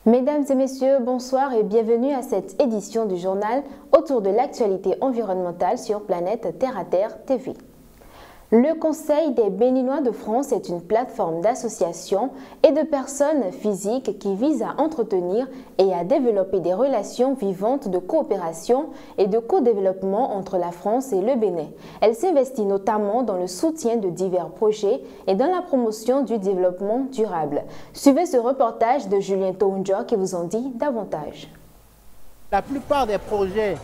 Mesdames et messieurs, bonsoir et bienvenue à cette édition du journal autour de l'actualité environnementale sur Planète Terre à Terre TV. Le Conseil des Béninois de France est une plateforme d'associations et de personnes physiques qui vise à entretenir et à développer des relations vivantes de coopération et de co-développement entre la France et le Bénin. Elle s'investit notamment dans le soutien de divers projets et dans la promotion du développement durable. Suivez ce reportage de Julien Tounjo qui vous en dit davantage. La plupart des projets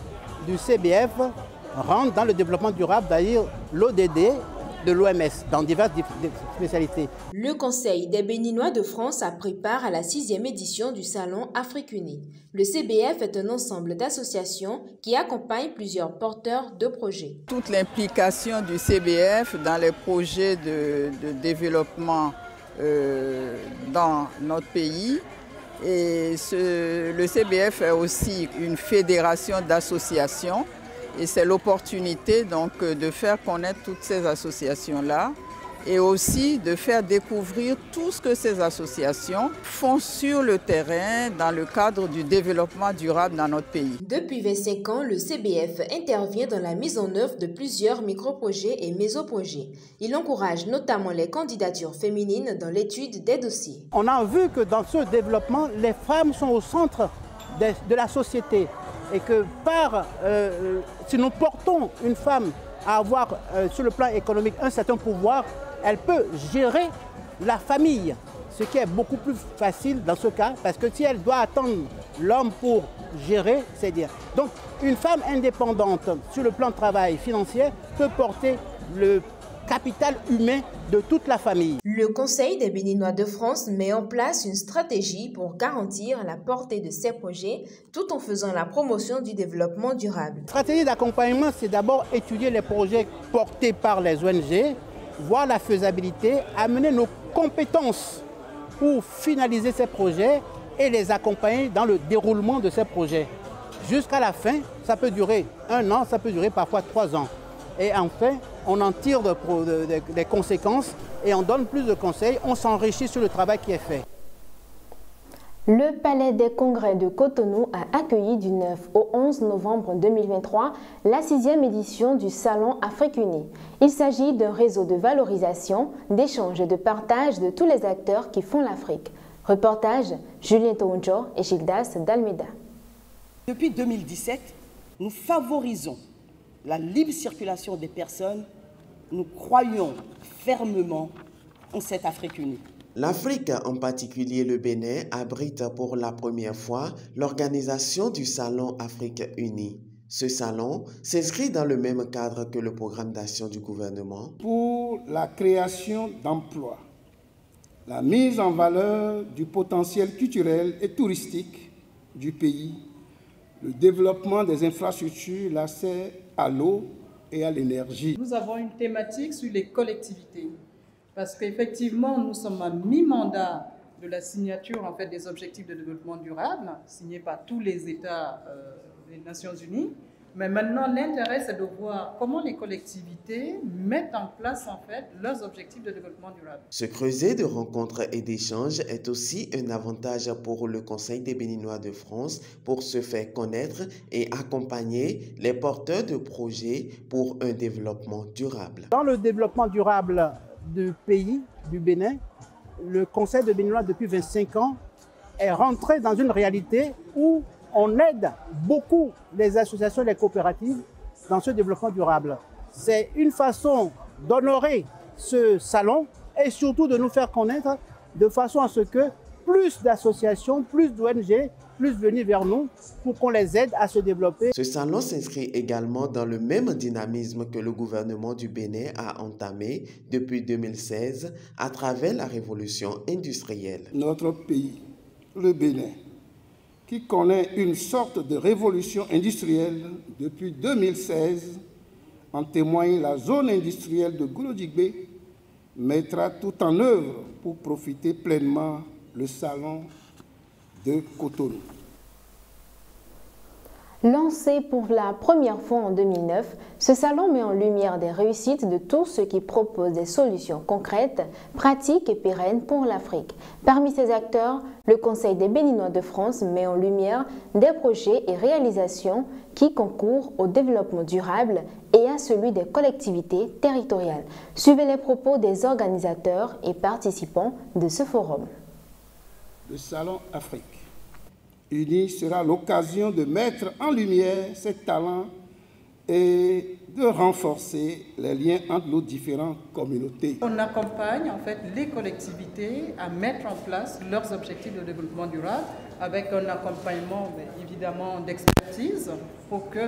du CBF rentrent dans le développement durable, d'ailleurs l'ODD de l'OMS, dans diverses spécialités. Le Conseil des Béninois de France a pris part à la 6e édition du Salon Afrique-Unie. Le CBF est un ensemble d'associations qui accompagnent plusieurs porteurs de projets. Toute l'implication du CBF dans les projets de développement dans notre pays. Et le CBF est aussi une fédération d'associations. Et c'est l'opportunité donc de faire connaître toutes ces associations-là et aussi de faire découvrir tout ce que ces associations font sur le terrain dans le cadre du développement durable dans notre pays. Depuis 25 ans, le CBF intervient dans la mise en œuvre de plusieurs micro-projets et mésoprojets. Il encourage notamment les candidatures féminines dans l'étude des dossiers. On a vu que dans ce développement, les femmes sont au centre de la société. Et que si nous portons une femme à avoir sur le plan économique un certain pouvoir, elle peut gérer la famille, ce qui est beaucoup plus facile dans ce cas, parce que si elle doit attendre l'homme pour gérer, c'est dire. Donc une femme indépendante sur le plan de travail financier peut porter le capital humain de toute la famille. Le Conseil des Béninois de France met en place une stratégie pour garantir la portée de ces projets tout en faisant la promotion du développement durable. La stratégie d'accompagnement, c'est d'abord étudier les projets portés par les ONG, voir la faisabilité, amener nos compétences pour finaliser ces projets et les accompagner dans le déroulement de ces projets. Jusqu'à la fin, ça peut durer 1 an, ça peut durer parfois 3 ans. Et enfin, on en tire des conséquences et on donne plus de conseils, on s'enrichit sur le travail qui est fait. Le Palais des Congrès de Cotonou a accueilli du 9 au 11 novembre 2023 la 6e édition du Salon Afrique-Unie. Il s'agit d'un réseau de valorisation, d'échange et de partage de tous les acteurs qui font l'Afrique. Reportage Julien Tounjo et Gildas d'Almeida. Depuis 2017, nous favorisons la libre circulation des personnes. Nous croyons fermement en cette Afrique unie. L'Afrique, en particulier le Bénin, abrite pour la première fois l'organisation du Salon Afrique Unie. Ce salon s'inscrit dans le même cadre que le programme d'action du gouvernement pour la création d'emplois, la mise en valeur du potentiel culturel et touristique du pays, le développement des infrastructures, l'accès à l'eau et à l'énergie. Nous avons une thématique sur les collectivités, parce qu'effectivement, nous sommes à mi-mandat de la signature des objectifs de développement durable, signés par tous les États des Nations Unies. Mais maintenant, l'intérêt, c'est de voir comment les collectivités mettent en place leurs objectifs de développement durable. Ce creuset de rencontres et d'échanges est aussi un avantage pour le Conseil des Béninois de France pour se faire connaître et accompagner les porteurs de projets pour un développement durable. Dans le développement durable du pays, du Bénin, le Conseil des Béninois depuis 25 ans est rentré dans une réalité où on aide beaucoup les associations et les coopératives dans ce développement durable. C'est une façon d'honorer ce salon et surtout de nous faire connaître de façon à ce que plus d'associations, plus d'ONG puissent venir vers nous pour qu'on les aide à se développer. Ce salon s'inscrit également dans le même dynamisme que le gouvernement du Bénin a entamé depuis 2016 à travers la révolution industrielle. Notre pays, le Bénin, qui connaît une sorte de révolution industrielle depuis 2016, en témoigne la zone industrielle de Gouloudigbe, mettra tout en œuvre pour profiter pleinement le salon de Cotonou. Lancé pour la première fois en 2009, ce salon met en lumière des réussites de tous ceux qui proposent des solutions concrètes, pratiques et pérennes pour l'Afrique. Parmi ces acteurs, le Conseil des Béninois de France met en lumière des projets et réalisations qui concourent au développement durable et à celui des collectivités territoriales. Suivez les propos des organisateurs et participants de ce forum. Le Salon Afrique Unis sera l'occasion de mettre en lumière ces talents et de renforcer les liens entre nos différentes communautés. On accompagne en fait les collectivités à mettre en place leurs objectifs de développement durable avec un accompagnement évidemment d'expertise pour que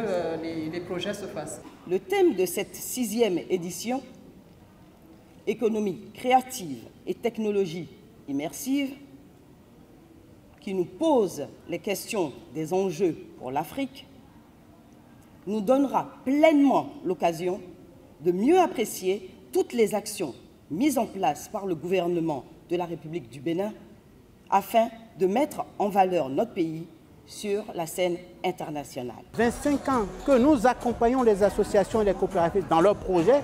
les projets se fassent. Le thème de cette 6e édition, économie créative et technologie immersive, qui nous pose les questions des enjeux pour l'Afrique, nous donnera pleinement l'occasion de mieux apprécier toutes les actions mises en place par le gouvernement de la République du Bénin afin de mettre en valeur notre pays sur la scène internationale. 25 ans que nous accompagnons les associations et les coopératives dans leurs projets,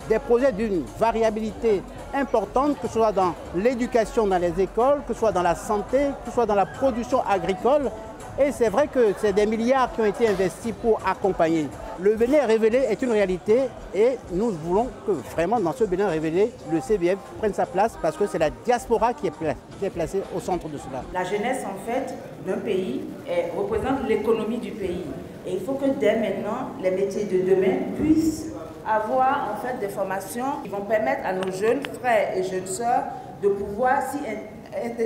des projets d'une variabilité importante, que ce soit dans l'éducation dans les écoles, que ce soit dans la santé, que ce soit dans la production agricole. Et c'est vrai que c'est des milliards qui ont été investis pour accompagner. Le Bénin révélé est une réalité et nous voulons que vraiment dans ce Bénin révélé, le CBF prenne sa place parce que c'est la diaspora qui est placée au centre de cela. La jeunesse en fait d'un pays représente l'économie du pays. Et il faut que dès maintenant, les métiers de demain puissent avoir en fait des formations qui vont permettre à nos jeunes frères et jeunes sœurs de pouvoir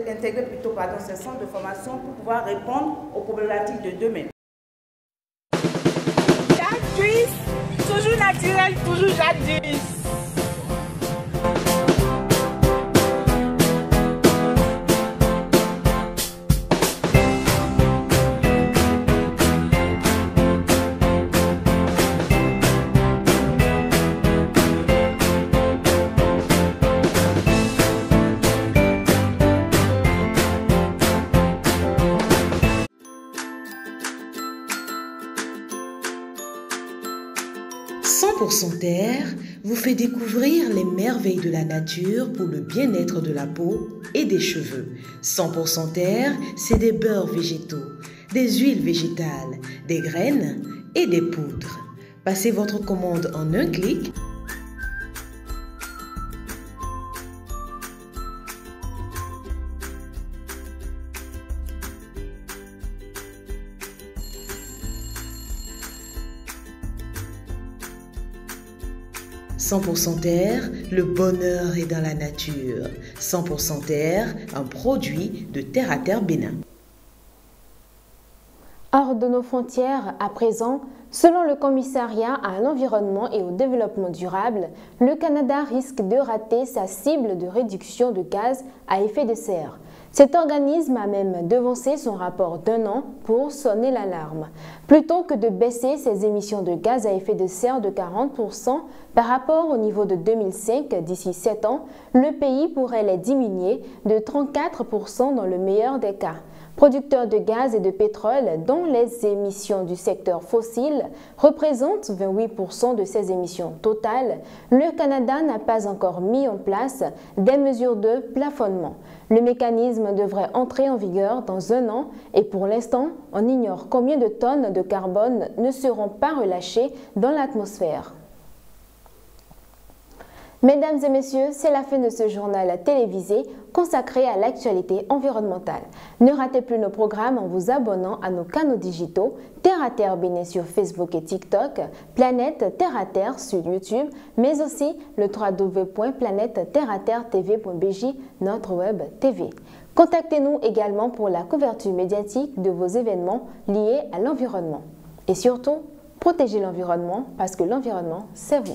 intégrer plutôt ces centres de formation pour pouvoir répondre aux problématiques de demain. Jadis, toujours naturel, toujours jadis. 100% Terre vous fait découvrir les merveilles de la nature pour le bien-être de la peau et des cheveux. 100% Terre, c'est des beurres végétaux, des huiles végétales, des graines et des poudres. Passez votre commande en un clic. « 100% Terre, le bonheur est dans la nature. 100% Terre, un produit de Terre à Terre Bénin. » Hors de nos frontières, à présent, selon le Commissariat à l'environnement et au développement durable, le Canada risque de rater sa cible de réduction de gaz à effet de serre. Cet organisme a même devancé son rapport d'1 an pour sonner l'alarme. Plutôt que de baisser ses émissions de gaz à effet de serre de 40% par rapport au niveau de 2005 d'ici 7 ans, le pays pourrait les diminuer de 34% dans le meilleur des cas. Producteur de gaz et de pétrole dont les émissions du secteur fossile représentent 28% de ses émissions totales, le Canada n'a pas encore mis en place des mesures de plafonnement. Le mécanisme devrait entrer en vigueur dans 1 an et pour l'instant, on ignore combien de tonnes de carbone ne seront pas relâchées dans l'atmosphère. Mesdames et messieurs, c'est la fin de ce journal télévisé consacré à l'actualité environnementale. Ne ratez plus nos programmes en vous abonnant à nos canaux digitaux Terre à Terre Bénin sur Facebook et TikTok, Planète Terre à Terre sur YouTube, mais aussi le www.planète-terre-à-terre-tv.bj, notre web TV. Contactez-nous également pour la couverture médiatique de vos événements liés à l'environnement. Et surtout, protégez l'environnement parce que l'environnement, c'est vous.